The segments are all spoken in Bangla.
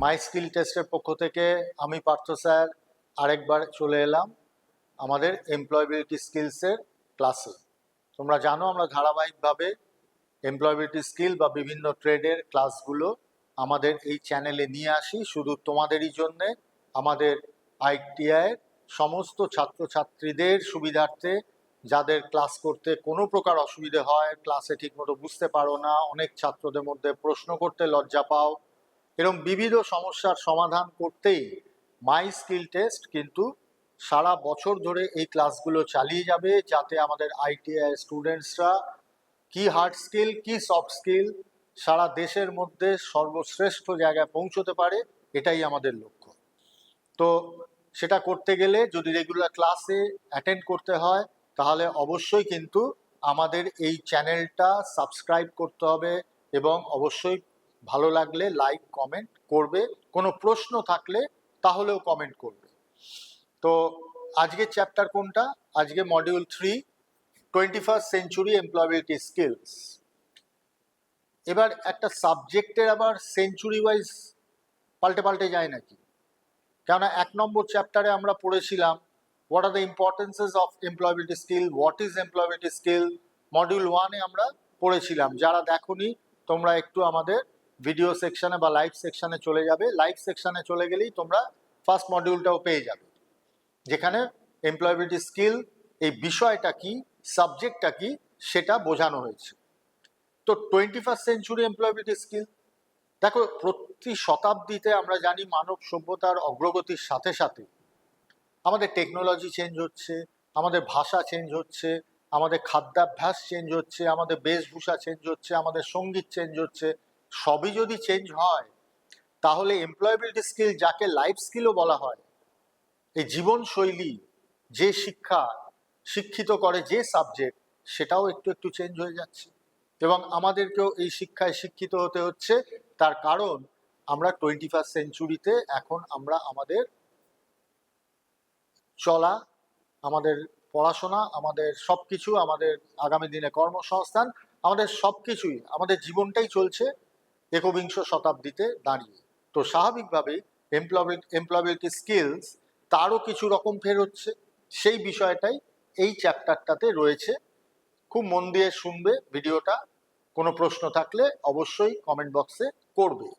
মাই স্কিল টেস্টের পক্ষ থেকে আমি পার্থ স্যার আরেকবার চলে এলাম আমাদের এমপ্লয়েবিলিটি স্কিলসের ক্লাসে। তোমরা জানো আমরা ধারাবাহিকভাবে এমপ্লয়েবিলিটি স্কিল বা বিভিন্ন ট্রেডের ক্লাসগুলো আমাদের এই চ্যানেলে নিয়ে আসি শুধু তোমাদেরই জন্যে, আমাদের আইটিআইয়ের সমস্ত ছাত্রছাত্রীদের সুবিধার্থে, যাদের ক্লাস করতে কোনো প্রকার অসুবিধে হয়, ক্লাসে ঠিকমতো বুঝতে পারো না, অনেক ছাত্রদের মধ্যে প্রশ্ন করতে লজ্জা পাও, এরকম বিবিধ সমস্যার সমাধান করতেই মাই স্কিল টেস্ট কিন্তু সারা বছর ধরে এই ক্লাসগুলো চালিয়ে যাবে, যাতে আমাদের আইটিআই স্টুডেন্টসরা কি হার্ড স্কিল কি সফট স্কিল সারা দেশের মধ্যে সর্বশ্রেষ্ঠ জায়গায় পৌঁছতে পারে, এটাই আমাদের লক্ষ্য। তো সেটা করতে গেলে যদি রেগুলার ক্লাসে অ্যাটেন্ড করতে হয় তাহলে অবশ্যই কিন্তু আমাদের এই চ্যানেলটা সাবস্ক্রাইব করতে হবে এবং অবশ্যই ভালো লাগলে লাইক কমেন্ট করবে, কোনো প্রশ্ন থাকলে তাহলেও কমেন্ট করবে। তো আজকের চ্যাপ্টার কোনটা? আজকে module 3, 21st century employability skills. এবার একটা সাবজেক্টের আবার সেঞ্চুরি ওয়াইজ পাল্টে পাল্টে যায় নাকি? কেননা 1 নম্বর চ্যাপ্টারে আমরা পড়েছিলাম what are the importances of employability skill, what is employability skill. Module 1-এ আমরা পড়েছিলাম। যারা দেখোনি তোমরা একটু আমাদের ভিডিও সেকশনে বা লাইভ সেকশনে চলে যাবে। লাইভ সেকশনে চলে গেলেই তোমরা ফার্স্ট মডিউলটাও পেয়ে যাবে, যেখানে এমপ্লয়েবিলিটি স্কিল এই বিষয়টা কি, সাবজেক্টটা কি সেটা বোঝানো হয়েছে। তো 21st সেঞ্চুরি এমপ্লয়েবিলিটি স্কিল, দেখো প্রতি শতাব্দীতে আমরা জানি মানব সভ্যতার অগ্রগতির সাথে সাথে আমাদের টেকনোলজি চেঞ্জ হচ্ছে, আমাদের ভাষা চেঞ্জ হচ্ছে, আমাদের খাদ্যাভ্যাস চেঞ্জ হচ্ছে, আমাদের বেশভূষা চেঞ্জ হচ্ছে, আমাদের সঙ্গীত চেঞ্জ হচ্ছে। সবই যদি চেঞ্জ হয় তাহলে এমপ্লয়েবিলিটি স্কিল, যাকে লাইফ স্কিলও বলা হয়, এই জীবনশৈলী, যে শিক্ষা শিক্ষিত করে যে সাবজেক্ট, সেটাও একটু একটু চেঞ্জ হয়ে যাচ্ছে এবং আমাদেরকেও এই শিক্ষায় শিক্ষিত হতে হচ্ছে। তার কারণ আমরা 21st সেঞ্চুরিতে এখন আমরা আমাদের চলা, আমাদের পড়াশোনা, আমাদের সব কিছু, আমাদের আগামী দিনে কর্মসংস্থান, আমাদের সব কিছুই, আমাদের জীবনটাই চলছে একবিংশ শতাব্দীতে দাঁড়িয়ে। তো স্বাভাবিকভাবেই এমপ্লয়েবিলিটি স্কিলস তারও কিছু রকম ফের হচ্ছে, সেই বিষয়টাই এই চ্যাপ্টারটাতে রয়েছে। খুব মন দিয়ে শুনবে ভিডিওটা, কোনো প্রশ্ন থাকলে অবশ্যই কমেন্ট বক্সে করবে।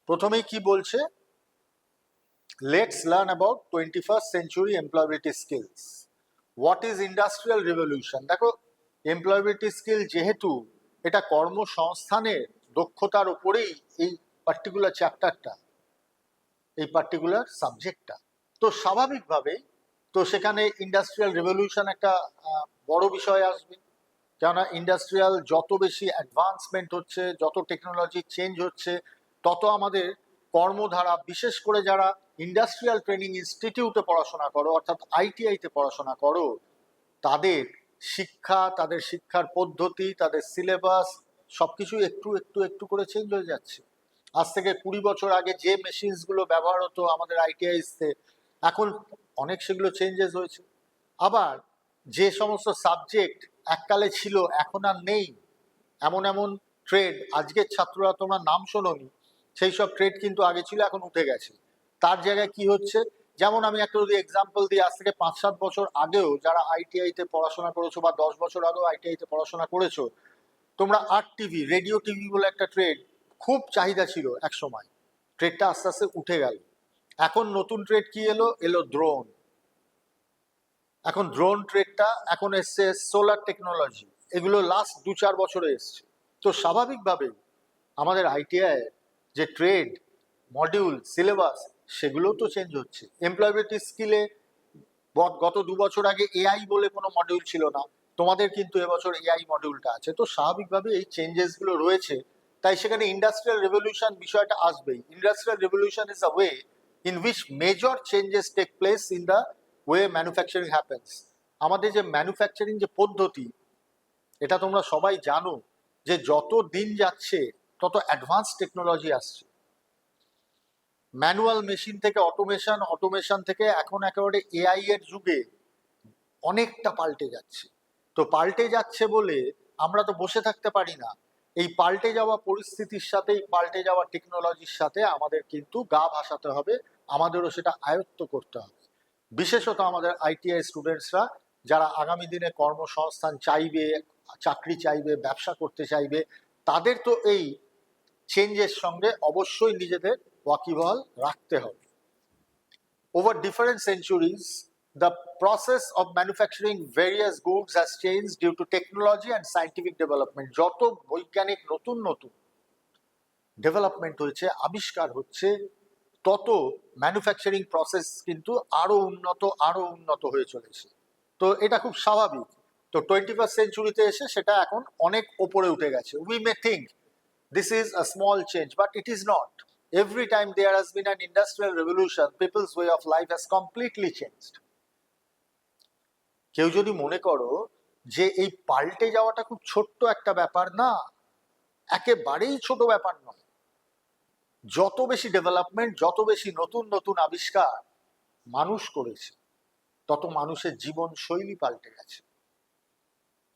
প্রথমেই কি বলছে, Let's learn about 21st century employability skills. What is industrial revolution? দেখো এমপ্লয়েবিলিটি স্কিল যেহেতু এটা কর্মসংস্থানের দক্ষতার উপরেই এই পার্টিকুলার চ্যাপ্টারটা, এই পার্টিকুলার সাবজেক্টটা, তো স্বাভাবিকভাবেই তো সেখানে ইন্ডাস্ট্রিয়াল রেভলিউশন একটা বড় বিষয় আসবে। কেননা ইন্ডাস্ট্রিয়াল যত বেশি অ্যাডভান্সমেন্ট হচ্ছে, যত টেকনোলজি চেঞ্জ হচ্ছে, তত আমাদের কর্মধারা, বিশেষ করে যারা ইন্ডাস্ট্রিয়াল ট্রেনিং ইনস্টিটিউটে পড়াশোনা করো অর্থাৎ আইটিআইতে পড়াশোনা করো, তাদের শিক্ষা, তাদের শিক্ষার পদ্ধতি, তাদের সিলেবাস সবকিছু একটু একটু একটু করে চেঞ্জ হয়ে যাচ্ছে। আজ থেকে 20 বছর আগে যে মেশিনসগুলো ব্যবহার হতো আমাদের আইটিআইতে, এখন অনেক সেগুলো চেঞ্জেস হয়েছে। আবার যে সমস্ত সাবজেক্ট এককালে ছিল এখন আর নেই, এমন এমন ট্রেড আজকের ছাত্ররা তোমরা নাম শোনোনি, সেই সব ট্রেড কিন্তু আগে ছিল, এখন উঠে গেছে। তার জায়গায় কি হচ্ছে, যেমন আমি একটা যদি এক্সাম্পল দিই, আজ থেকে 5-7 বছর আগেও যারা আইটিআইতে পড়াশোনা করেছো বা 10 বছর আগেও আইটিআইতে পড়াশোনা করেছো, তোমরা আর্ট টিভি, রেডিও টিভি বলে একটা ট্রেড খুব চাহিদা ছিল এক সময়, ট্রেডটা আস্তে আস্তে উঠে গেল। এখন নতুন ট্রেড কি এলো ড্রোন। এখন ড্রোন ট্রেডটা এখন এসছে, সোলার টেকনোলজি, এগুলো লাস্ট 2-4 বছরে এসছে। তো স্বাভাবিকভাবেই আমাদের আইটিআই যে ট্রেড মডিউল সিলেবাস সেগুলোও তো চেঞ্জ হচ্ছে। এমপ্লয়েবিলিটি স্কিলে গত 2 বছর আগে এআই বলে কোনো মডিউল ছিল না, তোমাদের কিন্তু এবছর এআই মডিউলটা আছে। তো স্বাভাবিকভাবে এই চেঞ্জেসগুলো রয়েছে, তাই সেখানে ইন্ডাস্ট্রিয়াল রেভলিউশন বিষয়টা আসবেই। Industrial revolution is a way in which major changes take place in the way manufacturing happens. আমাদের যে ম্যানুফ্যাকচারিং যে পদ্ধতি, এটা তোমরা সবাই জানো যে যত দিন যাচ্ছে তত অ্যাডভান্স টেকনোলজি আসছে। ম্যানুয়াল মেশিন থেকে অটোমেশন, অটোমেশন থেকে এখন একেবারে এআই এর যুগে অনেকটা পাল্টে যাচ্ছে। তো পাল্টে যাচ্ছে বলে আমরা তো বসে থাকতে পারি না। এই পাল্টে যাওয়া পরিস্থিতির সাথে, এই পাল্টে যাওয়া টেকনোলজির সাথে আমাদের কিন্তু গা ভাসাতে হবে, আমাদেরও সেটা আয়ত্ত করতে হবে। বিশেষত আমাদের আইটিআই স্টুডেন্টসরা যারা আগামী দিনে কর্মসংস্থান চাইবে, চাকরি চাইবে, ব্যবসা করতে চাইবে, তাদের তো এই চেঞ্জের সঙ্গে অবশ্যই নিজেদের ওয়াকিবহাল রাখতে হবে। Over different centuries, the process of manufacturing various goods has changed due to technology and scientific development. যত বৈজ্ঞানিক নতুন নতুন ডেভেলপমেন্ট হয়েছে, আবিষ্কার হচ্ছে, তত ম্যানুফ্যাকচারিং প্রসেস কিন্তু আরো উন্নত হয়ে চলেছে। তো এটা খুব স্বাভাবিক। তো 21st সেঞ্চুরিতে এসে সেটা এখন অনেক ওপরে উঠে গেছে। We may think this is a small change, but it is not. Every time there has been an industrial revolution, people's way of life has completely changed. কেউ যদি মনে করো যে এই পাল্টে যাওয়াটা খুব ছোট্ট একটা ব্যাপার, না, একেবারেই ছোট ব্যাপার নয়। যত বেশি ডেভেলপমেন্ট, যত বেশি নতুন নতুন আবিষ্কার মানুষ করেছে, তত মানুষের জীবন শৈলী পাল্টে গেছে,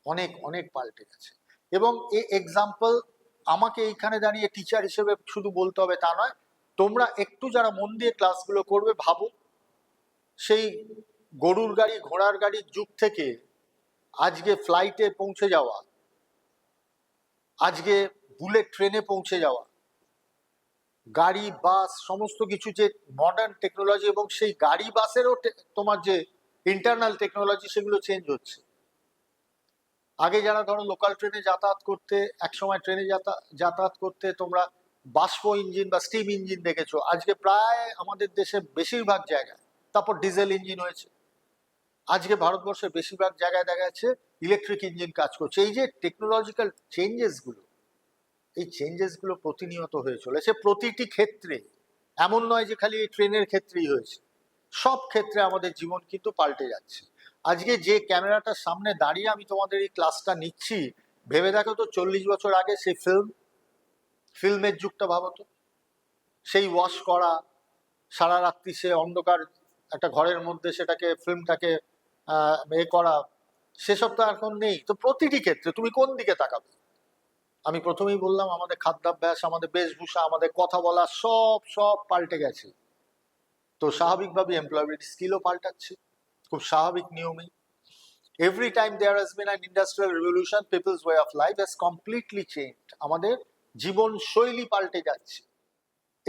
অনেক অনেক পাল্টে গেছে। এবং এই এক্সাম্পল আমাকে এইখানে দাঁড়িয়ে টিচার হিসেবে শুধু বলতে হবে তা নয়, তোমরা একটু যারা মন দিয়ে ক্লাসগুলো করবে, ভাবো সেই গরুর গাড়ি, ঘোড়ার গাড়ির যুগ থেকে আজকে ফ্লাইটে পৌঁছে যাওয়া, আজকে বুলেট ট্রেনে পৌঁছে যাওয়া, গাড়ি, বাস, সমস্ত কিছু যে মডার্ন টেকনোলজি, এবং সেই গাড়ি বাসেরও তোমার যে ইন্টারনাল টেকনোলজি, সেগুলো চেঞ্জ হচ্ছে। আগে যারা ধরো লোকাল ট্রেনে যাতায়াত করতে, একসময় ট্রেনে যাতায়াত করতে তোমরা বাষ্প ইঞ্জিন বা স্টিম ইঞ্জিন দেখেছো, আজকে প্রায় আমাদের দেশে বেশিরভাগ জায়গায়, তারপর ডিজেল ইঞ্জিন হয়েছে, আজকে ভারতবর্ষের বেশিরভাগ জায়গায় দেখা যাচ্ছে ইলেকট্রিক ইঞ্জিন কাজ করছে। এই যে টেকনোলজিক্যাল চেঞ্জেসগুলো, এই চেঞ্জেসগুলো প্রতিনিয়ত হয়ে চলেছে প্রতিটি ক্ষেত্রে। এমন নয় যে খালি এই ট্রেনের ক্ষেত্রেই হয়েছে, সব ক্ষেত্রে আমাদের জীবন কিন্তু পাল্টে যাচ্ছে। আজকে যে ক্যামেরাটার সামনে দাঁড়িয়ে আমি তোমাদের এই ক্লাসটা নিচ্ছি, ভেবে দেখো তো 40 বছর আগে সেই ফিল্মের যুগটা ভাবো তো। সেই ওয়াশ করা, সারা রাত্রি সে অন্ধকার একটা ঘরের মধ্যে সেটাকে, ফিল্মটাকে করা, সেসব তো এখন নেই। তো প্রতিটি ক্ষেত্রে তুমি কোন দিকে তাকাবে? আমি প্রথমেই বললাম, আমাদের খাদ্যাভ্যাস, আমাদের বেশভূষা, আমাদের কথা বলা, সব পাল্টে গেছে। তো স্বাভাবিকভাবে এমপ্লয়মেন্ট স্কিলও পাল্টাচ্ছে, খুব স্বাভাবিক নিয়মেই। Every time there has been an industrial revolution, people's way of life has completely changed. আমাদের জীবন শৈলী পাল্টে যাচ্ছে।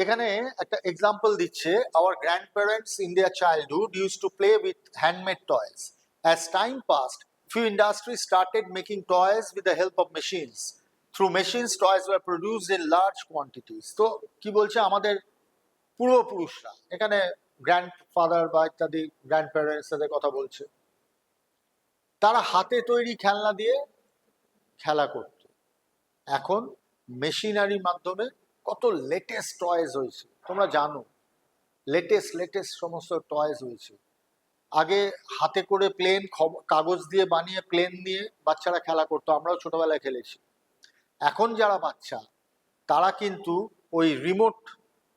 এখানে একটা এক্সাম্পল দিচ্ছে, our grandparents in their childhood use to play with handmade toys. As time passed, few industries started making toys with the help of machines. Through machines, toys were produced in large quantities. তো কি বলছে আমাদের পূর্বপুরুষরা, এখানে গ্র্যান্ডফাদার বা ইত্যাদি গ্র্যান্ড প্যারেন্টস তাদের কথা বলছে, তারা হাতে তৈরি খেলনা দিয়ে খেলা করত। এখন মেশিনারির মাধ্যমে কত লেটেস্ট টয়েস হয়েছে, তোমরা জানো, লেটেস্ট সমস্ত টয়েস হয়েছে। আগে হাতে করে প্লেন, কাগজ দিয়ে বানিয়ে প্লেন দিয়ে বাচ্চারা খেলা করতো, আমরাও ছোটবেলায় খেলেছি। এখন যারা বাচ্চা, তারা কিন্তু ওই রিমোট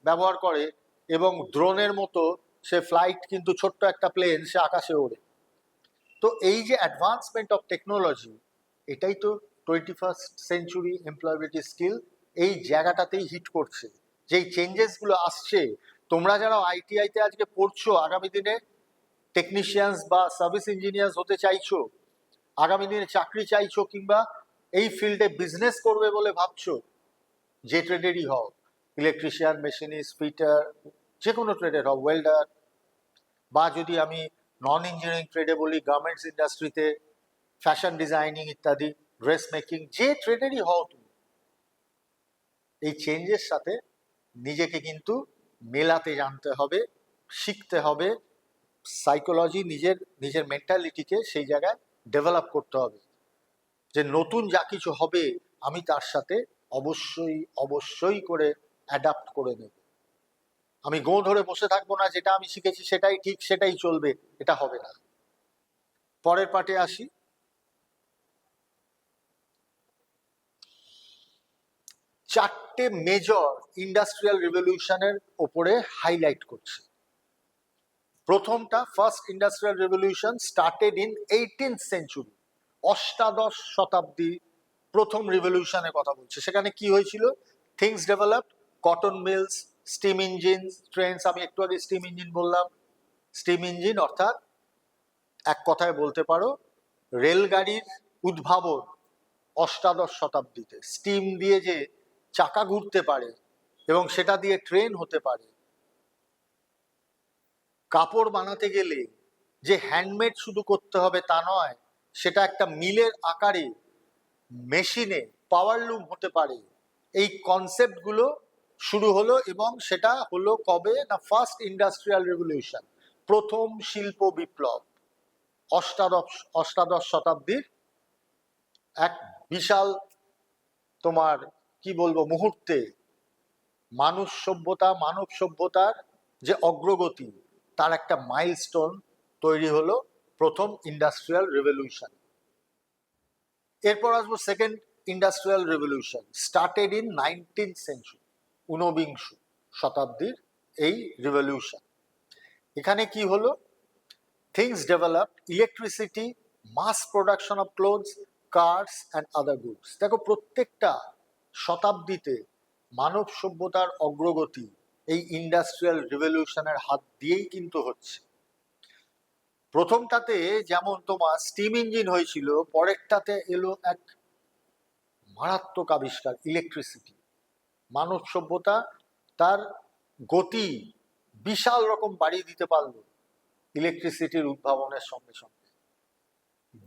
ব্যবহার করে, এবং ড্রোনের মতো সে ফ্লাইট, কিন্তু ছোট্ট একটা প্লেন, সে আকাশে ওড়ে। তো এই যে অ্যাডভান্সমেন্ট অফ টেকনোলজি, এটাই তো 21st সেঞ্চুরি এমপ্লয়াবিলিটি স্কিল এই জায়গাটাতেই হিট করছে। যেই চেঞ্জেসগুলো আসছে, তোমরা যারা আইটিআইতে আজকে পড়ছো, আগামী দিনে টেকনিশিয়ানস বা সার্ভিস ইঞ্জিনিয়ার্স হতে চাইছো, আগামী দিনে চাকরি চাইছো, কিংবা এই ফিল্ডে বিজনেস করবে বলে ভাবছো, যে ট্রেডেরই হও, ইলেকট্রিশিয়ান, মেশিনিস্ট, ফিটার, যে কোনো ট্রেডের হও, ওয়েল্ডার, বা যদি আমি নন ইঞ্জিনিয়ারিং ট্রেডে বলি, গার্মেন্টস ইন্ডাস্ট্রিতে, ফ্যাশন ডিজাইনিং ইত্যাদি, ড্রেস মেকিং, যে ট্রেডেরই হও তুমি, এই চেঞ্জের সাথে নিজেকে কিন্তু মেলাতে জানতে হবে, শিখতে হবে। সাইকোলজি, নিজের মেন্টালিটিকে সেই জায়গায় ডেভেলপ করতে হবে, যে নতুন যা কিছু হবে আমি তার সাথে অবশ্যই করে অ্যাডাপ্ট করে নেব। আমি গো ধরে বসে থাকবো না, যেটা আমি শিখেছি সেটাই ঠিক, সেটাই চলবে, এটা হবে না। পরের পার্টে আসি। চারটে মেজর ইন্ডাস্ট্রিয়াল রিভলিউশনের ওপরে হাইলাইট করছে। প্রথমটা, first industrial revolution started in 18th century, অষ্টাদশ শতাব্দী প্রথম রিভলিউশনের কথা বলছে। সেখানে কি হয়েছিল? Things developed, cotton mills, steam engine, trains. আমি একটু আগে স্টিম ইঞ্জিন বললাম। স্টিম ইঞ্জিন অর্থাৎ এক কথায় বলতে পারো রেলগাড়ির উদ্ভাবন অষ্টাদশ শতাব্দীতে। স্টিম দিয়ে যে চাকা ঘুরতে পারে এবং সেটা দিয়ে ট্রেন হতে পারে। কাপড় বানাতে গেলে যে হ্যান্ডমেড শুধু করতে হবে তা নয়, সেটা একটা মিলের আকারে মেশিনে পাওয়ার লুম হতে পারে। এই কনসেপ্টগুলো শুরু হলো এবং সেটা হলো কবে না ফার্স্ট ইন্ডাস্ট্রিয়াল রেভলিউশন, প্রথম শিল্প বিপ্লব, অষ্টাদশ শতাব্দীর এক বিশাল তোমার কি বলবো মুহূর্তে মানব সভ্যতার যে অগ্রগতি তার একটা মাইলস্টোন তৈরি হলো প্রথম ইন্ডাস্ট্রিয়াল রেভলিউশন। এরপর আসবো second industrial revolution, started in 19th century, ঊনবিংশ শতাব্দীর এই রেভলিউশন। এখানে কি হলো? Things developed, electricity, mass production of clothes, cars and other goods. দেখো প্রত্যেকটা শতাব্দীতে মানব সভ্যতার অগ্রগতি এই ইন্ডাস্ট্রিয়াল রিভলিউশনের হাত দিয়েই কিন্তু হচ্ছে। প্রথমটাতে যেমন তোমার স্টিম ইঞ্জিন হয়েছিল, পরেরটাতে এলো এক মারাত্মক আবিষ্কার, ইলেকট্রিসিটি। মানব সভ্যতা তার গতি বিশাল রকম বাড়িয়ে দিতে পারলো ইলেকট্রিসিটির উদ্ভাবনের সঙ্গে সঙ্গে।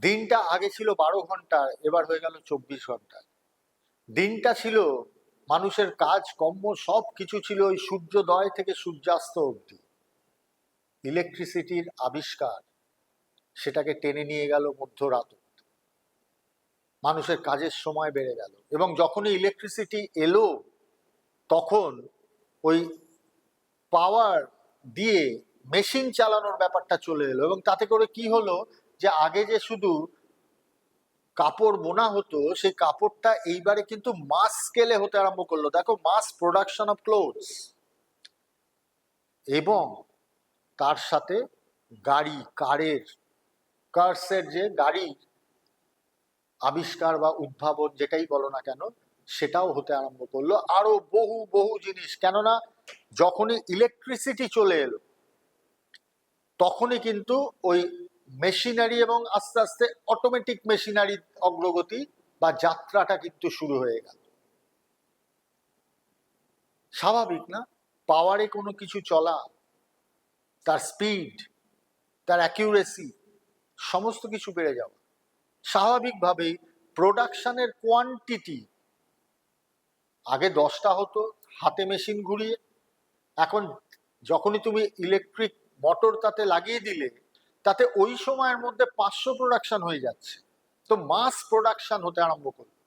দিনটা আগে ছিল 12 ঘন্টা, এবার হয়ে গেল 24 ঘন্টা। দিনটা ছিল মানুষের কাজ কর্ম সব কিছু ছিল ওই সূর্যোদয় থেকে সূর্যাস্ত অবধি। ইলেকট্রিসিটির আবিষ্কার সেটাকে টেনে নিয়ে গেল মধ্যরাত, মানুষের কাজের সময় বেড়ে গেল। এবং যখনই ইলেকট্রিসিটি এলো তখন ওই পাওয়ার দিয়ে মেশিন চালানোর ব্যাপারটা চলে এলো। এবং তাতে করে কি হলো যে আগে যে শুধু কাপড় বোনা হতো সেই কাপড়টা এইবারে কিন্তু মাস স্কেলে হতে আরম্ভ করলো। দেখো মাস প্রোডাকশন অফ ক্লোথস। এবং তার সাথে গাড়ি, কার্সের যে গাড়ির আবিষ্কার বা উদ্ভাবন যেটাই বলো না কেন সেটাও হতে আরম্ভ করলো। আরো বহু বহু জিনিস, কেননা যখনই ইলেকট্রিসিটি চলে এলো তখনই কিন্তু ওই মেশিনারি এবং আস্তে আস্তে অটোমেটিক মেশিনারির অগ্রগতি বা যাত্রাটা কিন্তু শুরু হয়ে গেল। স্বাভাবিক না? পাওয়ারে কোনো কিছু চলা, তার স্পিড, তার অ্যাকিউরেসি সমস্ত কিছু বেড়ে যাওয়া, স্বাভাবিকভাবেই প্রোডাকশনের কোয়ান্টিটি আগে 10টা হতো হাতে মেশিন ঘুরিয়ে, এখন যখনই তুমি ইলেকট্রিক মোটর তাতে লাগিয়ে দিলে তাতে ওই সময়ের মধ্যে 500 প্রোডাকশন হয়ে যাচ্ছে। তো মাস প্রোডাকশন হতে আরম্ভ করলো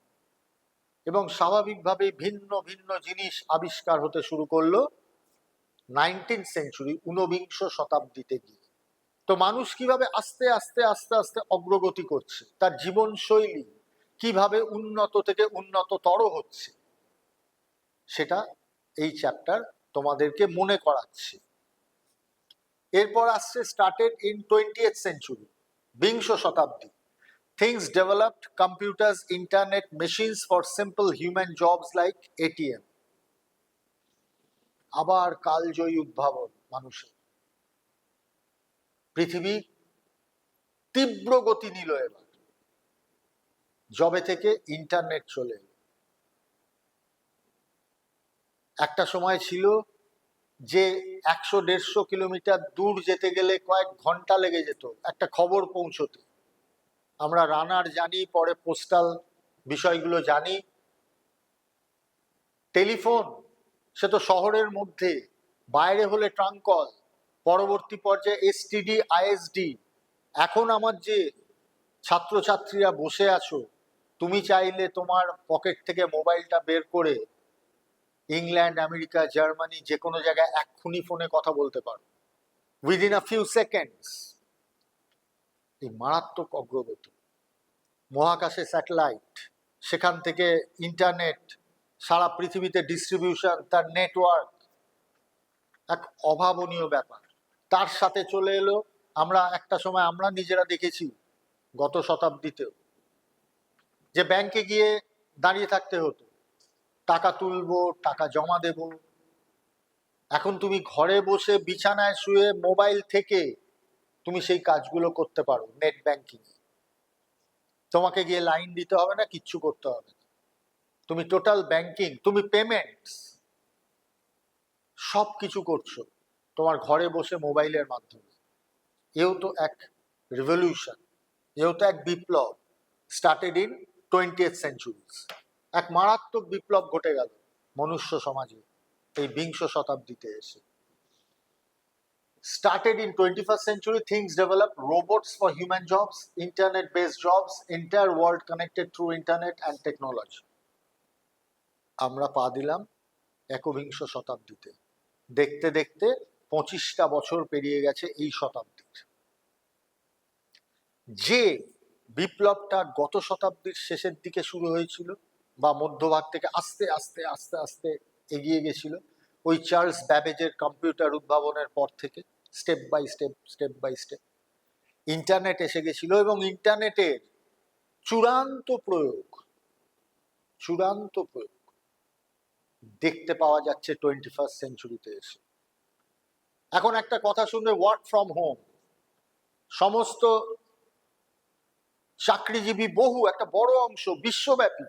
এবং স্বাভাবিকভাবে ভিন্ন ভিন্ন জিনিস আবিষ্কার হতে শুরু করলো 19th সেঞ্চুরি, ঊনবিংশ শতাব্দীতে গিয়ে। তো মানুষ কিভাবে আস্তে আস্তে আস্তে আস্তে অগ্রগতি করছে, তার জীবনশৈলী কিভাবে উন্নত থেকে উন্নততর হচ্ছে, সেটা এই চ্যাপ্টার তোমাদেরকে মনে করাচ্ছে। এরপর আসছে স্টার্টেড ইন 20th সেঞ্চুরি, বিংশ শতাব্দী। Things developed, computers, internet, machines for simple human jobs like ATM. আবার কালজয়ী উদ্ভাবন মানুষের। পৃথিবী তীব্র গতি নিল এবার, যবে থেকে ইন্টারনেট চলে এলো। একটা সময় ছিল যে 100-150 কিলোমিটার দূর যেতে গেলে কয়েক ঘন্টা লেগে যেত একটা খবর পৌঁছতে। আমরা রানার জানি, পরে পোস্টাল বিষয়গুলো জানি। টেলিফোন সে তো শহরের মধ্যে, বাইরে হলে ট্রাঙ্ক কল, পরবর্তী পর্যায়ে এসটিডি, আইএসডি। এখন আমার যে ছাত্রছাত্রীরা বসে আছো, তুমি চাইলে তোমার পকেট থেকে মোবাইলটা বের করে ইংল্যান্ড, আমেরিকা, জার্মানি যে কোনো জায়গায় এক্ষুনি ফোনে কথা বলতে পারো উইদিন আ ফিউ সেকেন্ডস। এই মারাত্মক অগ্রগতি। মহাকাশে স্যাটেলাইট, সেখান থেকে ইন্টারনেট, সারা পৃথিবীতে ডিস্ট্রিবিউশন, তার নেটওয়ার্ক, এক অভাবনীয় ব্যাপার। তার সাথে চলে এলো, আমরা একটা সময় নিজেরা দেখেছি গত শতাব্দীতেও, যে ব্যাংকে গিয়ে দাঁড়িয়ে থাকতে হতো, টাকা তুলবো, টাকা জমা দেব। এখন তুমি ঘরে বসে বিছানায় শুয়ে মোবাইল থেকে তুমি সেই কাজগুলো করতে পারো নেট ব্যাংকিং। তোমাকে গিয়ে লাইন দিতে হবে না, কিচ্ছু করতে হবে না। তুমি টোটাল ব্যাংকিং, তুমি পেমেন্টস সব কিছু করছো তোমার ঘরে বসে মোবাইলের মাধ্যমে। এও তো এক রিভলিউশন, এও তো এক বিপ্লব, স্টার্টেড ইন 20th সেঞ্চুরি। এক মারাত্মক বিপ্লব ঘটে গেল মনুষ্য সমাজে এই বিংশ শতাব্দীতে এসে। Started in 21st century, things developed, robots for human jobs, internet-based jobs, entire world connected through internet and technology. আমরা পা দিলাম একবিংশ শতাব্দীতে। দেখতে দেখতে 25টা বছর পেরিয়ে গেছে এই শতাব্দীর। যে বিপ্লবটা গত শতাব্দীর শেষের দিকে শুরু হয়েছিল বা মধ্যভাগ থেকে আস্তে আস্তে আস্তে আস্তে এগিয়ে গেছিল, ওই চার্লস ব্যাবেজের কম্পিউটার উদ্ভাবনের পর থেকে স্টেপ বাই স্টেপ ইন্টারনেট এসে গেছিল, এবং ইন্টারনেটের চূড়ান্ত প্রয়োগ দেখতে পাওয়া যাচ্ছে 21st সেঞ্চুরিতে এসে। এখন একটা কথা শুনবে, ওয়ার্ক ফ্রম হোম। সমস্ত চাকরিজীবী বহু একটা বড় অংশ বিশ্বব্যাপী,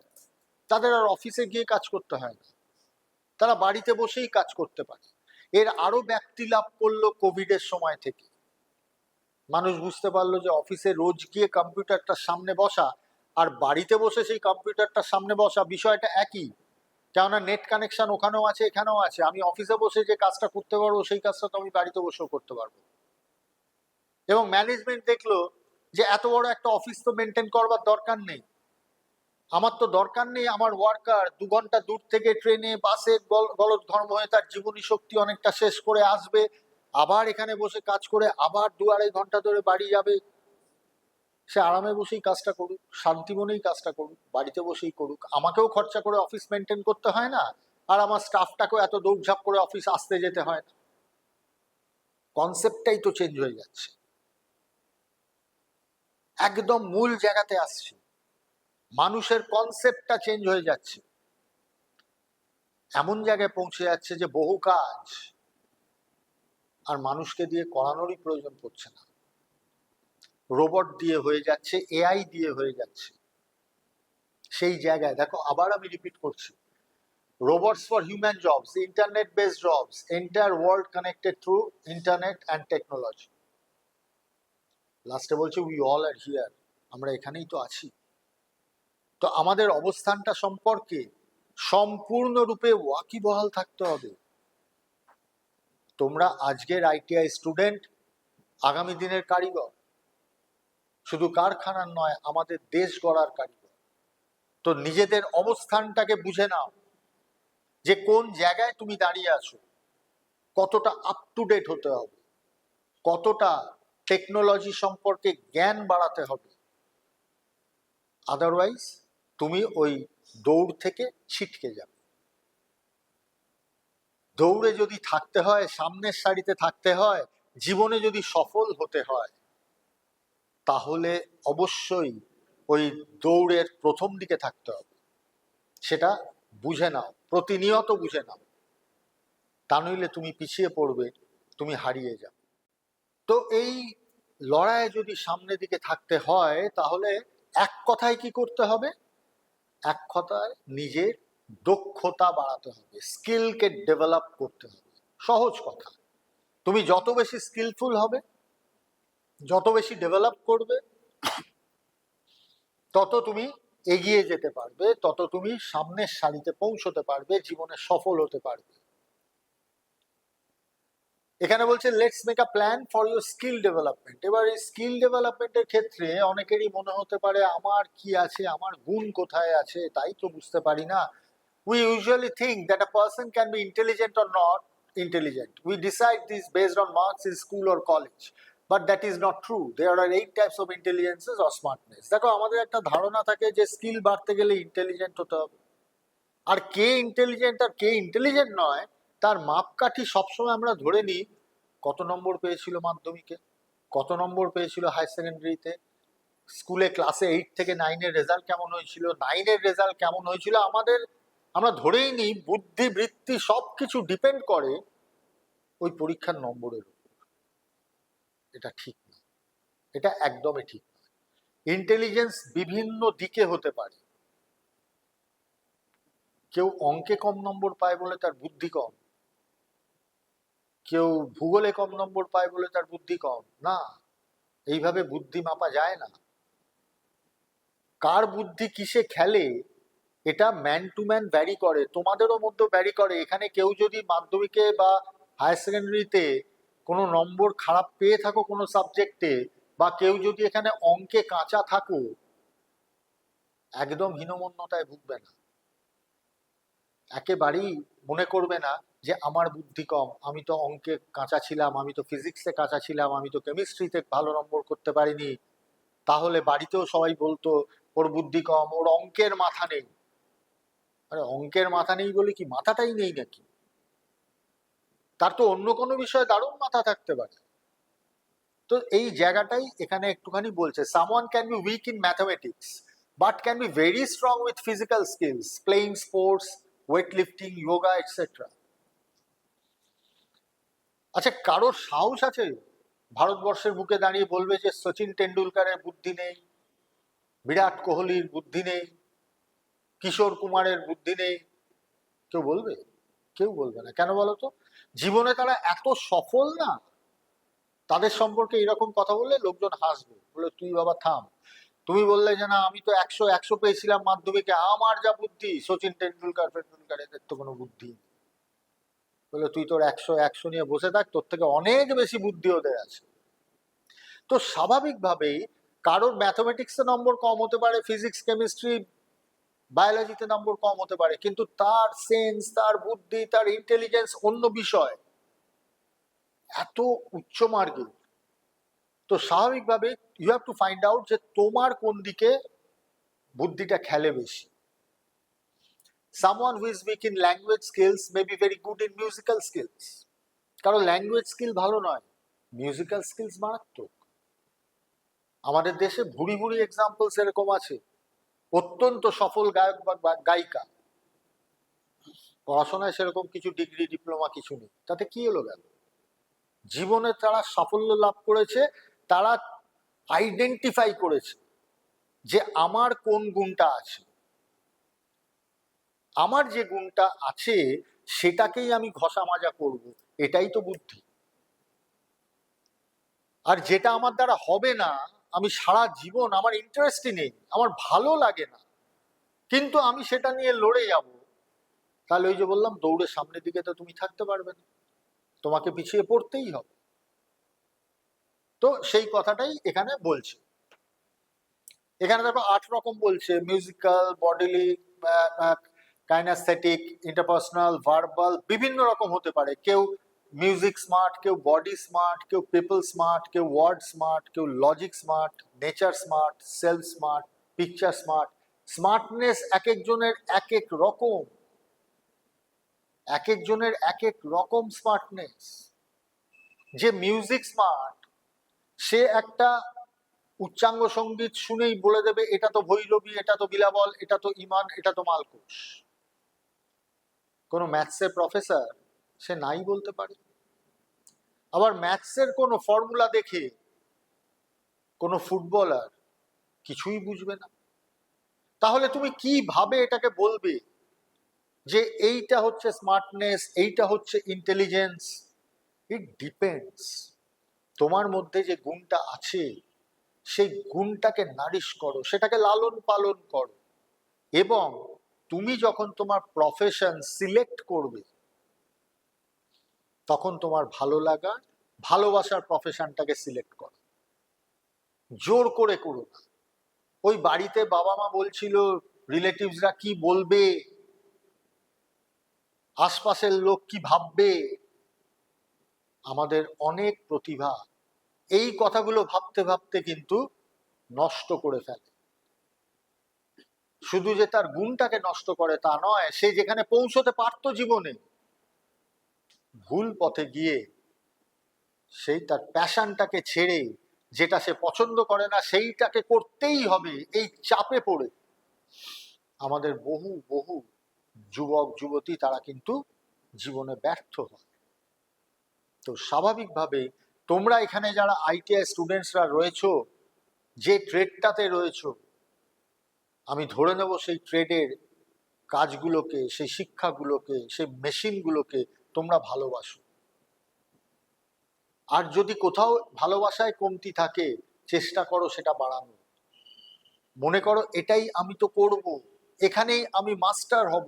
তাদের আর অফিসে গিয়ে কাজ করতে হয় না, তারা বাড়িতে বসেই কাজ করতে পারে। এর আরো ব্যাপ্তি লাভ করলো কোভিডের সময় থেকে। মানুষ বুঝতে পারলো যে অফিসে রোজ গিয়ে কম্পিউটারটার সামনে বসা আর বাড়িতে বসে সেই কম্পিউটারটার সামনে বসা বিষয়টা একই। কেননা নেট কানেকশন ওখানেও আছে, এখানেও আছে। আমি অফিসে বসে যে কাজটা করতে পারবো সেই কাজটা তো আমি বাড়িতে বসেও করতে পারবো। এবং ম্যানেজমেন্ট দেখলো যে এত বড় একটা অফিস তো মেনটেন করবার দরকার নেই। আমার তো দরকার নেই আমার ওয়ার্কার 2 ঘন্টা দূর থেকে ট্রেনে বাসে গলদঘর্ম হয়ে তার জীবনী শক্তি অনেকটা শেষ করে আসবে, আবার এখানে বসে কাজ করে আবার 2-2.5 ঘন্টা ধরে বাড়ি যাবে। সে আরামে বসেই কাজটা করুক, শান্তি মনেই কাজটা করুক, বাড়িতে বসেই করুক। আমাকেও খরচা করে অফিস মেনটেন করতে হয় না, আর আমার স্টাফটাকেও এত দৌড়ঝাঁপ করে অফিস আসতে যেতে হয় না। কনসেপ্টটাই তো চেঞ্জ হয়ে যাচ্ছে, একদম মূল জায়গাতে আসছে। মানুষের কনসেপ্টটা চেঞ্জ হয়ে যাচ্ছে, এমন জায়গায় পৌঁছে যাচ্ছে যে বহু কাজ আর মানুষকে দিয়ে করানোরই প্রয়োজন পড়ছে না, রোবট দিয়ে হয়ে যাচ্ছে, এআই দিয়ে হয়ে যাচ্ছে। সেই জায়গায় দেখো, আবার আমি রিপিট করছি, robots for human jobs, internet based jobs, entire world connected through internet and technology. লাস্টে বলছে we all are here, আমরা এখানেই তো আছি। তো আমাদের অবস্থানটা সম্পর্কে সম্পূর্ণরূপে ওয়াকিবহাল থাকতে হবে। তোমরা আজকের আইটিআই স্টুডেন্ট, আগামী দিনের কারিগর, শুধু কারখানার নয়, আমাদের দেশ গড়ার কারিগর। তো নিজেদের অবস্থানটাকে বুঝে নাও যে কোন জায়গায় তুমি দাঁড়িয়ে আছো, কতটা আপ টু ডেট হতে হবে, কতটা টেকনোলজি সম্পর্কে জ্ঞান বাড়াতে হবে। আদারওয়াইজ তুমি ওই দৌড় থেকে ছিটকে যাবে। দৌড়ে যদি থাকতে হয়, সামনের সারিতে থাকতে হয়, জীবনে যদি সফল হতে হয়, তাহলে অবশ্যই ওই দৌড়ের প্রথম দিকে থাকতে হবে। সেটা বুঝে নাও, প্রতিনিয়ত বুঝে নাও, তা নইলে তুমি পিছিয়ে পড়বে, তুমি হারিয়ে যাবে। তো এই লড়াইয়ে যদি সামনের দিকে থাকতে হয়, তাহলে এক কথায় কি করতে হবে? এক কথায় নিজের দক্ষতা বাড়াতে হবে, স্কিলকে ডেভেলপ করতে হবে। সহজ কথা, তুমি যত বেশি স্কিলফুল হবে, যত বেশি ডেভেলপ করবে, তত তুমি এগিয়ে যেতে পারবে, তত তুমি সামনের সারিতে পৌঁছতে পারবে, জীবনে সফল হতে পারবে। এখানে বলছে let's make a plan for your skill development. এবার এই স্কিল ডেভেলপমেন্টের ক্ষেত্রে অনেকেরই মনে হতে পারে আমার কি আছে, আমার গুণ কোথায় আছে, তাই তো বুঝতে পারি না। We usually think that a person can be intelligent or not intelligent. We decide this based on marks in school or college. But that is not true. There are 8 types of intelligences or smartness. দেখো, আমাদের একটা ধারণা থাকে যে স্কিল বাড়তে গেলে ইন্টেলিজেন্ট হতে হবে। আর কে ইন্টেলিজেন্ট আর কে ইন্টেলিজেন্ট নয়, তার মাপকাঠি সবসময় আমরা ধরে নিই কত নম্বর পেয়েছিল মাধ্যমিকে, কত নম্বর পেয়েছিল হায়ার সেকেন্ডারিতে, স্কুলে ক্লাসে 8 থেকে 9-এর রেজাল্ট কেমন হয়েছিল, 9-এর রেজাল্ট কেমন হয়েছিল, আমরা ধরেই নিই বুদ্ধি বৃত্তি সবকিছু ডিপেন্ড করে ওই পরীক্ষার নম্বরের উপর। এটা ঠিক না, এটা একদমই ঠিক না। ইন্টেলিজেন্স বিভিন্ন দিকে হতে পারে। কেউ অঙ্কে কম নম্বর পায় বলে তার বুদ্ধি কম, কেউ ভূগোলে কম নম্বর পায় বলে তার বুদ্ধি কম না। এইভাবে বুদ্ধি মাপা যায় না। কার বুদ্ধি কিসে খেলে এটা ম্যান টু ম্যান ভ্যারি করে, তোমাদেরও মধ্যে ভ্যারি করে। এখানে কেউ যদি মাধ্যমিকে বা হায়ার সেকেন্ডারিতে কোনো নম্বর খারাপ পেয়ে থাকো কোনো সাবজেক্টে, বা কেউ যদি এখানে অঙ্কে কাঁচা থাকো, একদম হীনমন্যতায় ভুগবে না। একেবারেই মনে করবে না যে আমার বুদ্ধি কম, আমি তো অঙ্কে কাঁচা ছিলাম, আমি তো ফিজিক্সে কাঁচা ছিলাম, আমি তো কেমিস্ট্রিতে ভালো নম্বর করতে পারিনি, তাহলে বাড়িতেও সবাই বলতো ওর বুদ্ধি কম, ওর অঙ্কের মাথা নেই। আরে অঙ্কের মাথা নেই বলে কি মাথাটাই নেই নাকি? তার তো অন্য কোনো বিষয়ে দারুণ মাথা থাকতে পারে। তো এই জায়গাটাই এখানে একটুখানি বলছে, someone can be week in mathematics but can be very strong with physical skills, playing sports, weight lifting, yoga etcetera. আচ্ছা, কারোর সাহস আছে ভারতবর্ষের বুকে দাঁড়িয়ে বলবে যে সচিন টেন্ডুলকারের বুদ্ধি নেই, বিরাট কোহলির বুদ্ধি নেই, কিশোর কুমারের বুদ্ধি নেই? কেউ বলবে? কেউ বলবে না। কেন বলো তো? জীবনে তারা এত সফল না, তাদের সম্পর্কে এরকম কথা বললে লোকজন হাসবে, বলে তুই বাবা থাম। তুমি বললে যে না আমি তো 100 পেয়েছিলাম মাধ্যমিকে, আমার যা বুদ্ধি, সচিন টেন্ডুলকার এদের তো কোনো বুদ্ধি নেই। বলে তুই তোর 100 নিয়ে বসে থাক, তোর থেকে অনেক বেশি বুদ্ধি ওদের আছে। তো স্বাভাবিকভাবেই কারোর ম্যাথমেটিক্সে নম্বর কম হতে পারে, ফিজিক্স কেমিস্ট্রি বায়োলজিতে নম্বর কম হতে পারে, কিন্তু তার সেন্স, তার বুদ্ধি, তার ইন্টেলিজেন্স অন্য বিষয় এত উচ্চ মার্গের। তো স্বাভাবিকভাবে you have to find out যে তোমার কোন দিকে বুদ্ধিটা খেলে বেশি। Someone who is weak in language skills may be very good in musical skills. কারণ ল্যাঙ্গুয়েজ স্কিল ভালো নয়, মিউজিক্যাল স্কিলস মারাত্মক। আমাদের দেশে ভুরি ভুরি এক্সাম্পলস এরকম আছে, অত্যন্ত সফল গায়ক বা গায়িকা, পড়াশোনায় সেরকম কিছু ডিগ্রি ডিপ্লোমা কিছু নেই, তাতে কি হলো গেল? জীবনে তারা সাফল্য লাভ করেছে, তারা আইডেন্টিফাই করেছে যে আমার কোন গুণটা আছে, আমার যে গুণটা আছে সেটাকেই আমি ঘষা মাজা করব, এটাই তো বুদ্ধি। আর যেটা আমার দ্বারা হবে না, আমি সারা জীবন আমার ইন্টারেস্টই নেই, আমার ভালো লাগে না, কিন্তু আমি সেটা নিয়ে লড়ে যাব, তাহলে ওই যে বললাম দৌড়ে সামনের দিকে তো তুমি থাকতে পারবে না, তোমাকে পিছিয়ে পড়তেই হবে। তো সেই কথাটাই এখানে বলছে। এখানে দেখো 8 রকম বলছে, মিউজিক্যাল, বডিলি, কাইনাস্থেটিক, ইন্টারপার্সোনাল, ভার্বাল, বিভিন্ন রকম হতে পারে। কেউ মিউজিক স্মার্ট, কেউ বডি স্মার্ট, কেউ পিপল স্মার্ট, কেউ ওয়ার্ড স্মার্ট, কেউ logic smart, nature smart, self smart, picture smart. Smartness এক একজনের এক এক রকম, এক একজনের এক এক রকম স্মার্টনেস। যে মিউজিক স্মার্ট সে একটা উচ্চাঙ্গ সঙ্গীত শুনেই বলে দেবে এটা তো ভৈরবী, এটা তো বিলাবল, এটা তো ইমান, এটা তো মালকোষ। কোনো ম্যাথসের প্রফেসর সে নাই বলতে পারে। আবার ম্যাথসের কোনো ফর্মুলা দেখে কোনো ফুটবলার কিছুই বুঝবে না। তাহলে তুমি কিভাবে এটাকে বলবে যে এইটা হচ্ছে স্মার্টনেস, এইটা হচ্ছে ইন্টেলিজেন্স? It depends. তোমার মধ্যে যে গুণটা আছে সেই গুণটাকে নারিশ করো, সেটাকে লালন পালন করো, এবং তুমি যখন তোমার প্রফেশন সিলেক্ট করবে তখন তোমার ভালো লাগা, ভালোবাসার প্রফেশনটাকে সিলেক্ট করো, জোর করে করো না। ওই বাড়িতে বাবা মা বলছিল রিলেটিভসরা কি বলবে, আশপাশের লোক কি ভাববে, আমাদের অনেক প্রতিভা এই কথাগুলো ভাবতে ভাবতে কিন্তু নষ্ট করে ফেলে। শুধু যে তার গুণটাকে নষ্ট করে তা নয়, সে যেখানে পৌঁছতে পারতো জীবনে, ভুল পথে গিয়ে সেই তার প্যাশনটাকে ছেড়ে যেটা সে পছন্দ করে না সেইটাকে করতেই হবে, এই চাপে পড়ে আমাদের বহু বহু যুবক যুবতী তারা কিন্তু জীবনে ব্যর্থ হয়। তো স্বাভাবিকভাবে তোমরা এখানে যারা আইটিআই স্টুডেন্টসরা রয়েছো, যে ট্রেডটাতে রয়েছো, আমি ধরে নেব সেই ট্রেডের কাজগুলোকে, সেই শিক্ষাগুলোকে, সেই মেশিনগুলোকে তোমরা ভালোবাসো। আর যদি কোথাও ভালোবাসায় কমতি থাকে, চেষ্টা করো সেটা বাড়ানো। মনে করো এটাই আমি তো করব, এখানেই আমি মাস্টার হব,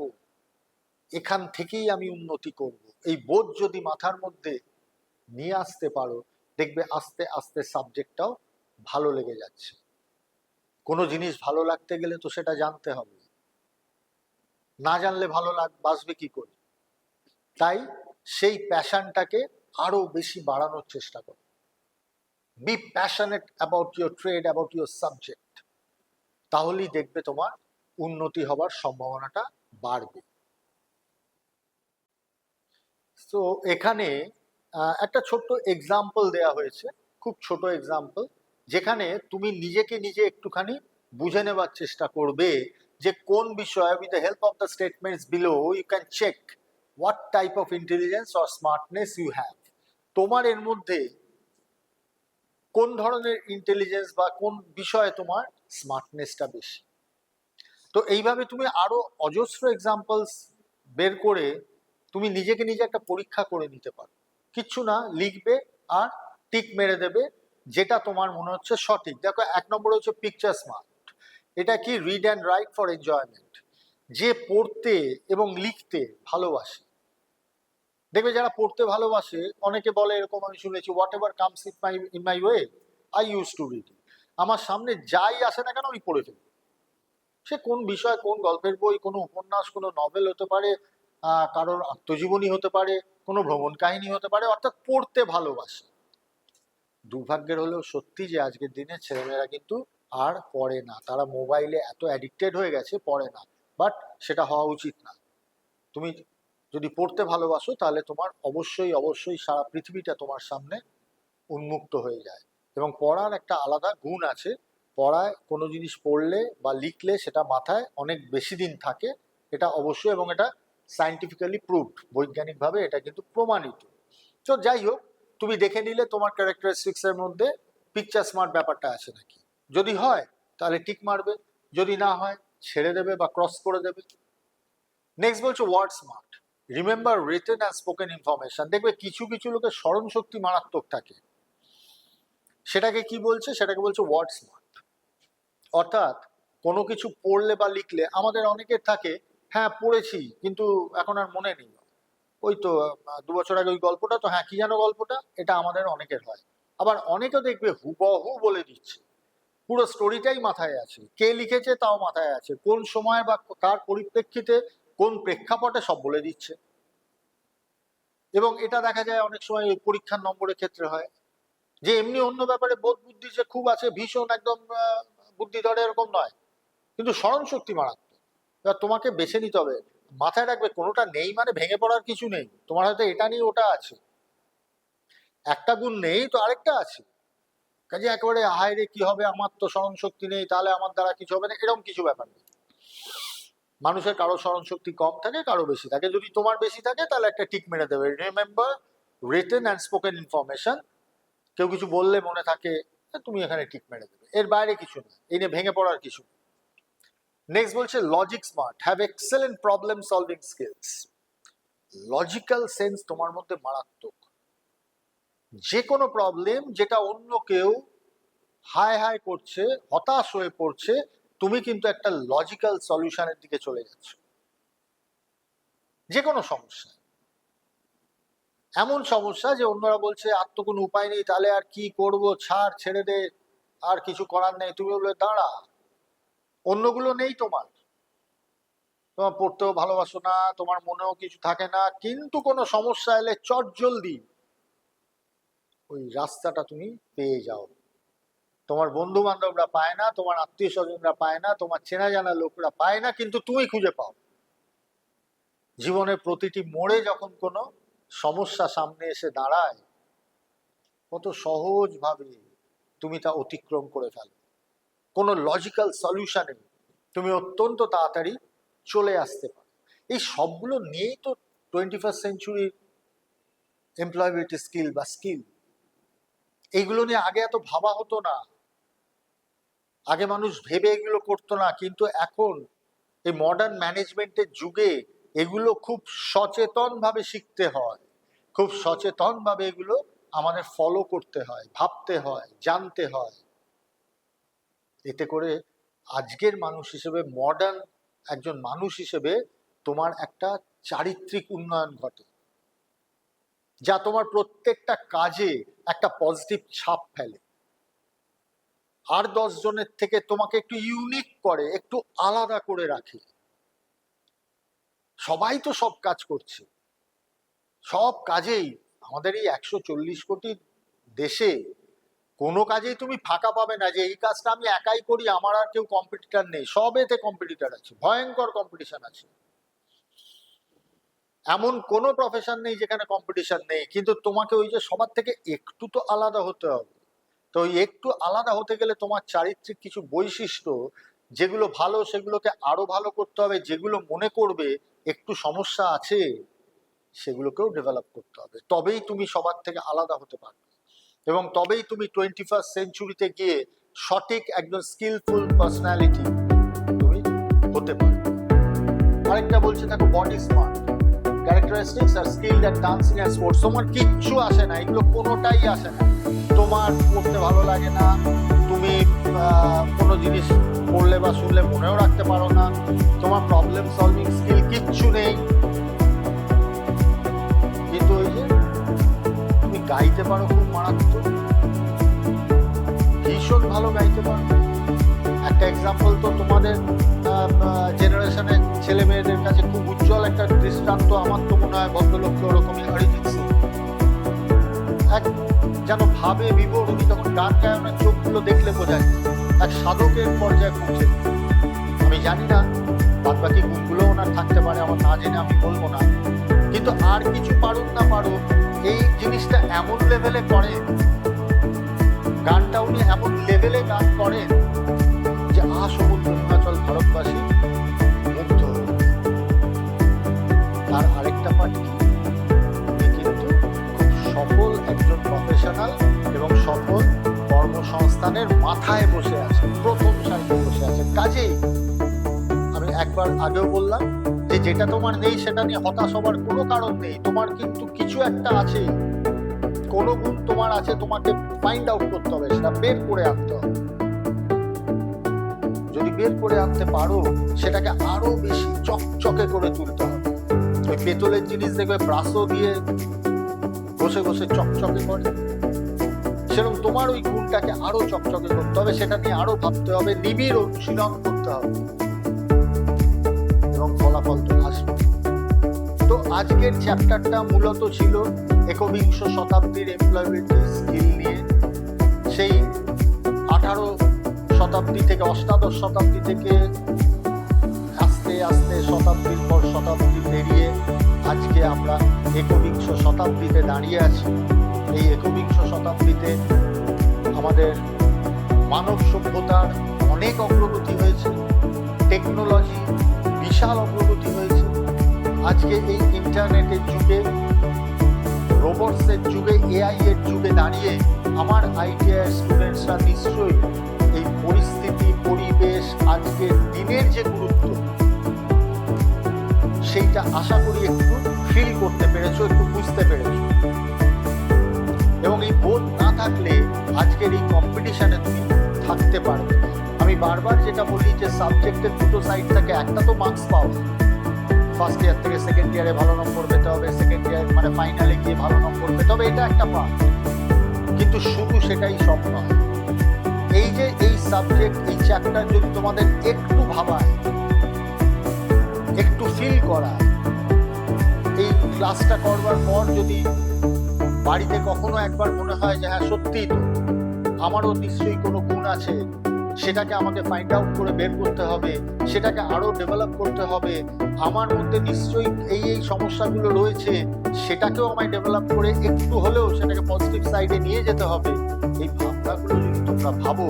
এখান থেকেই আমি উন্নতি করব, এই বোধ যদি মাথার মধ্যে নিয়ে আসতে পারো, দেখবে আস্তে আস্তে সাবজেক্টটাও ভালো লেগে যাচ্ছে। কোনো জিনিস ভালো লাগতে গেলে তো সেটা জানতে হবে, না জানলে ভালো বাসবে কি করে? তাই সেই প্যাশনটাকে আরো বেশি বাড়ানোর চেষ্টা করো। Be passionate about your trade, about your subject, তাহলেই দেখবে তোমার উন্নতি হবার সম্ভাবনাটা বাড়বে। তো এখানে একটা ছোট্ট এক্সাম্পল দেয়া হয়েছে, খুব ছোট এক্সাম্পল, যেখানে তুমি নিজেকে নিজে একটুখানি বুঝে নেবার চেষ্টা করবে যে কোন বিষয়ে, with the help of the statements below you can check what type of intelligence or smartness you have. তোমার এর মধ্যে কোন ধরনের ইন্টেলিজেন্স বা কোন বিষয়ে তোমার স্মার্টনেসটা বেশি। তো এইভাবে তুমি আরো অজস্র এক্সাম্পলস বের করে তুমি নিজেকে নিজে একটা পরীক্ষা করে নিতে পারো। কিচ্ছু না, লিখবে আর টিক মেরে দেবে যেটা তোমার মনে হচ্ছে সঠিক। দেখো, 1 নম্বর হচ্ছে পিকচার স্মার্ট। এটা কি? Read and right for enjoyment. যে পড়তে এবং লিখতে ভালোবাসে, দেখবে যারা পড়তে ভালোবাসে, অনেকে বলে এরকম, আমি শুনেছি, what ever comes in my way I use to read. আমার সামনে যাই আসে না কেন আমি পড়ে ফেলি। সে কোন বিষয়, কোন গল্পের বই, কোনো উপন্যাস, কোনো নভেল হতে পারে, কারোর আত্মজীবনী হতে পারে, কোনো ভ্রমণ কাহিনী হতে পারে, অর্থাৎ পড়তে ভালোবাসে। দুর্ভাগ্যের হলেও সত্যি যে আজকের দিনে ছেলেমেয়েরা কিন্তু আর পড়ে না, তারা মোবাইলে এত অ্যাডিক্টেড হয়ে গেছে, পড়ে না। বাট সেটা হওয়া উচিত না। তুমি যদি পড়তে ভালোবাসো তাহলে তোমার অবশ্যই অবশ্যই সারা পৃথিবীটা তোমার সামনে উন্মুক্ত হয়ে যায়। এবং পড়ার একটা আলাদা গুণ আছে, পড়ায় কোনো জিনিস পড়লে বা লিখলে সেটা মাথায় অনেক বেশি দিন থাকে, এটা অবশ্যই, এবং এটা সায়েন্টিফিক্যালি প্রুভড, বৈজ্ঞানিকভাবে এটা কিন্তু প্রমাণিত। তো যাই হোক, তুমি দেখে নিলে তোমার ক্যারেক্টারিস্টিক্স এর মধ্যে পিকচার স্মার্ট ব্যাপারটা আছে নাকি। যদি হয় তাহলে টিক মারবে, যদি না হয় ছেড়ে দেবে বা ক্রস করে দেবে। নেক্সট বলছো word smart. Remember written and spoken information. দেখবে কিছু কিছু লোকের স্মরণ শক্তি মারাত্মক থাকে, সেটাকে কি বলছে? সেটাকে বলছে ওয়ার্ড স্মার্ট। অর্থাৎ কোনো কিছু পড়লে বা লিখলে আমাদের অনেকের থাকে, হ্যাঁ পড়েছি কিন্তু এখন আর মনে নেই, ওই তো 2 বছর আগে ওই গল্পটা, তো হ্যাঁ কি যেন গল্পটা, এটা আমাদের অনেকের হয়। আবার অনেকে দেখবে হুবহু বলে দিচ্ছে, পুরো স্টোরিটাই মাথায় আছে, কে লিখেছে তাও মাথায় আছে, কোন সময় বা কার পরিপ্রেক্ষিতে, কোন প্রেক্ষাপটে সব বলে দিচ্ছে। এবং এটা দেখা যায় অনেক সময় ওই পরীক্ষার নম্বরের ক্ষেত্রে হয়, যে এমনি অন্য ব্যাপারে বোধ বুদ্ধি যে খুব আছে, ভীষণ একদম বুদ্ধিধরে এরকম নয়, কিন্তু স্মরণ শক্তি মারাত্মক। এবার তোমাকে বেছে নিতে হবে। মাথায় রাখবে, কোনোটা নেই মানে ভেঙে পড়ার কিছু নেই, তোমার হয়তো এটা নেই ওটা আছে, একটা গুণ নেই তো আরেকটা আছে। কাজে একেবারে হায় রে কি হবে, আমার তো স্মরণ শক্তি নেই তাহলে আমার দ্বারা কিছু হবে না, এরকম কিছু ব্যাপার নেই। মানুষের কারো স্মরণ শক্তি কম থাকে, কারো বেশি থাকে। যদি তোমার বেশি থাকে তাহলে একটা টিক মেরে দেবে, remember written and spoken information. কেউ কিছু বললে মনে থাকে, তুমি এখানে টিক মেরে দেবে, এর বাইরে কিছু না, এই নিয়ে ভেঙে পড়ার কিছু নেই। নেক্সট বলছে logic smart, have excellent problem solving skills. Logical sense তোমার মধ্যে মারাত্মক। যে কোনো প্রবলেম যেটা অন্য কেউ হায় হায় করছে, হতাশ হয়ে পড়ছে, তুমি কিন্তু একটা লজিক্যাল সলিউশনের দিকে চলে যাচ্ছ। যে কোনো সমস্যা, এমন সমস্যা যে অন্যরা বলছে আর তো কোনো উপায় নেই, তাহলে আর কি করব, ছাড়, ছেড়ে দে, আর কিছু করার নেই, তুমি বলবে দাঁড়া, অন্যগুলো নেই তোমার, তোমার পড়তেও ভালোবাসো না, তোমার মনেও কিছু থাকে না, কিন্তু কোনো সমস্যা এলে চট জলদি ওই রাস্তাটা তুমি পেয়ে যাও। তোমার বন্ধু বান্ধবরা পায় না, তোমার আত্মীয় স্বজনরা পায় না, তোমার চেনা জানা লোকরা পায় না, কিন্তু তুমি খুঁজে পাও। জীবনের প্রতিটি মোড়ে যখন কোনো সমস্যা সামনে এসে দাঁড়ায়, কত সহজভাবে তুমি তা অতিক্রম করে ফেলো। কোনো লজিক্যাল সলিউশনে তুমি অত্যন্ত তাড়াতাড়ি চলে আসতে পারো। এই সবগুলো নিয়েই তো 21st সেঞ্চুরির এমপ্লয়াবিলিটি স্কিল বা স্কিল। এইগুলো নিয়ে আগে এত ভাবা হতো না, আগে মানুষ ভেবে এগুলো করতো না, কিন্তু এখন এই মডার্ন ম্যানেজমেন্টের যুগে এগুলো খুব সচেতনভাবে শিখতে হয়, খুব সচেতনভাবে এগুলো আমাদের ফলো করতে হয়, ভাবতে হয়, জানতে হয়। এতে করে আজকের মানুষ হিসেবে, মডার্ন একজন মানুষ হিসেবে তোমার একটা চারিত্রিক উন্নয়ন ঘটে, যা তোমার প্রত্যেকটা কাজে একটা পজিটিভ ছাপ ফেলে, আর 10 জনের থেকে তোমাকে একটু ইউনিক করে, একটু আলাদা করে রাখে। সবাই তো সব কাজ করছে, সব কাজেই আমাদের এই 140 কোটি দেশে কোনো কাজেই তুমি ফাঁকা পাবে না যে এই কাজটা আমি একাই করি, আমার আর কেউ কম্পিটিটর নেই। সবেতে কম্পিটিটর আছে, ভয়ঙ্কর কম্পিটিশন আছে। এমন কোনো প্রফেশন নেই যেখানে কম্পিটিশন নেই, কিন্তু তোমাকে ওই যে সবার থেকে একটু তো আলাদা হতে হবে। তো ওই একটু আলাদা হতে গেলে তোমার চারিত্রিক কিছু বৈশিষ্ট্য যেগুলো ভালো সেগুলোকে আরো ভালো করতে হবে, যেগুলো মনে করবে একটু সমস্যা আছে সেগুলোকেও ডেভেলপ করতে হবে। তবেই তুমি সবার থেকে আলাদা হতে পারবে, এবং তবেই তুমি 21st সেঞ্চুরিতে গিয়ে সঠিক একজন স্কিলফুল পার্সোনালিটি তুমি হতে পারবে। আরেকটা বলছে দেখো, বডি স্মার্ট ক্যারেক্টারিস্টিক্স আর skill at dancing and sports. তোমার কিচ্ছু আসে না, এগুলো কোনোটাই আসে না। তোমার পড়তে ভালো লাগে না, তুমি কোনো জিনিস পড়লে বা শুনলে মনেও রাখতে পারো না, তোমার প্রবলেম সলভিং স্কিল কিচ্ছু নেই, কিন্তু ওই যে তুমি গাইতে পারো খুব মারাত্মক, ভীষণ ভালো গাইতে পারো। একটা এক্সাম্পল তো তোমাদের জেনারেশনের ছেলে মেয়েদের কাছে খুব উজ্জ্বল একটা দৃষ্টান্ত আমার তো মনে হয় ভদ্রলোককে ওরকমই অরিজিৎ সিং। এক যেন ভাবে বিভোর, উনি তখন গান গায়, ওনার চোখগুলো দেখলে বোঝা যায় এক সাধকের পর্যায়ে পৌঁছে। আমি জানি না বাদ বাকি গুণগুলো ওনার থাকতে পারে, আমার না জেনে আমি বলবো না, কিন্তু আর কিছু পারুন না পারুন এই জিনিসটা এমন লেভেলে করে, গানটা উনি এমন লেভেলে গান করেন যে সমুদ্র হিমাচল ভারতবাসী মুগ্ধ। তার আরেকটা পার্ট কি, উনি কিন্তু খুব সফল একজন প্রফেশনাল এবং সফল কর্মসংস্থানের মাথায় বসে আছে, প্রথম সারিতে বসে আছে। কাজেই আমি একবার আগেও বললাম যে যেটা তোমার নেই সেটা নিয়ে হতাশ হবার কোনো কারণ নেই। তোমার কিন্তু কিছু একটা আছে, কোনো গুণ তোমার আছে, তোমাকে ফাইন্ড আউট করতে হবে, সেটা বের করে আনতে হবে। যদি বের করে আনতে পারো সেটাকে আরো বেশি চকচকে করে তুলতে হবে। ওই পেতলের জিনিস দেখবে ব্রাশও দিয়ে ঘষে ঘষে চকচকে করে, সেরকম তোমার ওই গুণটাকে আরো চকচকে করতে হবে, সেটা নিয়ে আরো ভাবতে হবে, নিবিড় অনুশীলন করতে হবে, এবং ফলাফল তো আসবে। তো আজকের চ্যাপ্টারটা মূলত ছিল একবিংশ শতাব্দীর এমপ্লয়াবিলিটি স্কিল নিয়ে। সেই 18 শতাব্দী থেকে, অষ্টাদশ শতাব্দী থেকে আস্তে আস্তে শতাব্দীর পর শতাব্দী পেরিয়ে আজকে আমরা একবিংশ শতাব্দীতে দাঁড়িয়ে আছি। এই একবিংশ শতাব্দীতে আমাদের মানব সভ্যতার অনেক অগ্রগতি হয়েছে, টেকনোলজি বিশাল অগ্রগতি হয়েছে। আজকে এই ইন্টারনেটের যুগে, রোবটসের যুগে, এআই এর যুগে দাঁড়িয়ে আমার আইটিআই স্টুডেন্টসরা নিশ্চয়ই এই পরিস্থিতি, পরিবেশ, আজকের দিনের যে গুরুত্ব সেইটা আশা করি একটু ফিল করতে পেরেছো, একটু বুঝতে পেরেছো। এবং এই বোধ না থাকলে আজকের এই কম্পিটিশনে তুমি থাকতে পারবে। আমি বারবার যেটা বলি যে সাবজেক্টের দুটো সাইড থাকে, একটা তো মার্কস পাওয়া, ফার্স্ট ইয়ার থেকে সেকেন্ড ইয়ারে ভালো নম্বর পেতে হবে, সেকেন্ড ইয়ার মানে ফাইনালে গিয়ে ভালো নম্বর পেতে হবে, এটা একটা পার্ট, কিন্তু শুধু সেটাই সব নয়। এই যে এই সাবজেক্ট, এই চ্যাপ্টার যদি তোমাদের একটু ভাবায়, একটু ফিল করায়, এই ক্লাসটা করবার পর যদি বাড়িতে কখনো একবার মনে হয় যে হ্যাঁ সত্যিই তো আমারও নিশ্চয়ই কোনো গুণ আছে, সেটাকে আমাকে ফাইন্ড আউট করে বের করতে হবে, সেটাকে আরো ডেভেলপ করতে হবে, আমার মধ্যে নিশ্চয়ই এই এই সমস্যাগুলো রয়েছে, সেটাকেও আমায় ডেভেলপ করে একটু হলেও সেটাকে পজিটিভ সাইডে নিয়ে যেতে হবে, এই ভাবনাগুলো যদি তোমরা তোমরা ভাবো,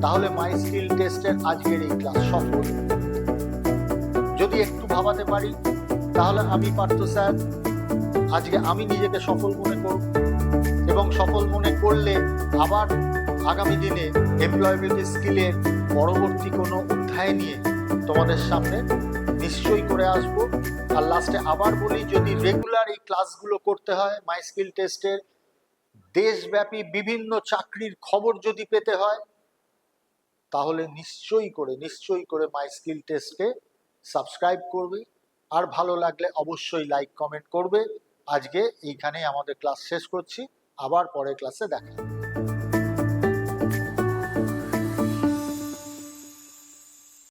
তাহলে মাই স্কিল টেস্টের আজকের এই ক্লাস সফল। যদি একটু ভাবাতে পারি, তাহলে আমি পার্থ স্যার আজকে আমি নিজেকে সফল মনে করব, এবং সফল মনে করলে আবার আগামী দিনে এমপ্লয়েবিলিটি স্কিলের পরবর্তী কোনো অধ্যায় নিয়ে তোমাদের সামনে নিশ্চয়ই করে আসব। আর লাস্টে আবার বলি, যদি রেগুলার এই ক্লাসগুলো করতে হয়, মাই স্কিল টেস্টের দেশব্যাপী বিভিন্ন চাকরির খবর যদি পেতে হয়, তাহলে নিশ্চয়ই করে মাই স্কিল টেস্টকে সাবস্ক্রাইব করবে। আর ভালো লাগলে অবশ্যই লাইক কমেন্ট করবে। আজকে এইখানেই আমাদের ক্লাস শেষ করছি, আবার পরের ক্লাসে দেখা।